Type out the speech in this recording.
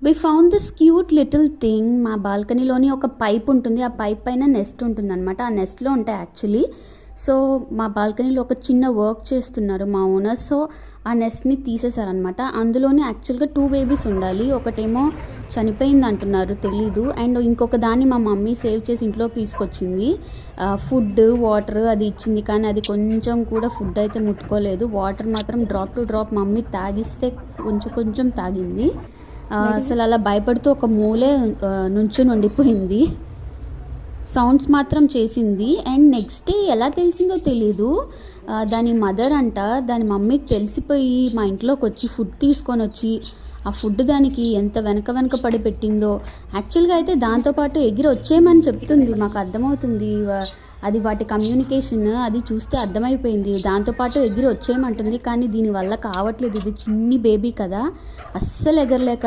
We found this cute little thing. మా బాల్కనీలోని ఒక పైప్ ఉంటుంది, ఆ పైప్ పైన నెస్ట్ ఉంటుంది అనమాట. ఆ నెస్ట్లో ఉంటాయి యాక్చువల్లీ. సో మా బాల్కనీలో ఒక చిన్న వర్క్ చేస్తున్నారు మా ఓనర్. సో ఆ నెస్ట్ని తీసేశారనమాట. అందులోనే యాక్చువల్గా 2 బేబీస్ ఉండాలి. ఒకటేమో చనిపోయింది అంటున్నారు, తెలీదు. అండ్ ఇంకొక దాన్ని మా మమ్మీ సేవ్ చేసి ఇంట్లోకి తీసుకొచ్చింది. ఫుడ్ వాటర్ అది ఇచ్చింది, కానీ అది కొంచెం కూడా ఫుడ్ అయితే ముట్టుకోలేదు. వాటర్ మాత్రం డ్రాప్ టు డ్రాప్ మమ్మీ తాగిస్తే కొంచెం కొంచెం తాగింది. అసలు అలా భయపడుతూ ఒక మూలే నుంచుని ఉండిపోయింది. సౌండ్స్ మాత్రం చేసింది. అండ్ నెక్స్ట్ డే ఎలా తెలిసిందో తెలీదు, దాని మదర్ అంట దాని మమ్మీకి తెలిసిపోయి మా ఇంట్లోకి వచ్చి ఫుడ్ తీసుకొని వచ్చి ఆ ఫుడ్ దానికి ఎంత వెనక పడి పెట్టిందో. యాక్చువల్గా అయితే దాంతోపాటు ఎగిరి వచ్చేయమని చెప్తుంది, మాకు అర్థమవుతుంది. అది వాటి కమ్యూనికేషన్ అది చూస్తే అర్థమైపోయింది. దాంతోపాటు ఎగిరి వచ్చేయమంటుంది, కానీ దీనివల్ల కావట్లేదు. ఇది చిన్ని బేబీ కదా, అస్సలు ఎగరలేక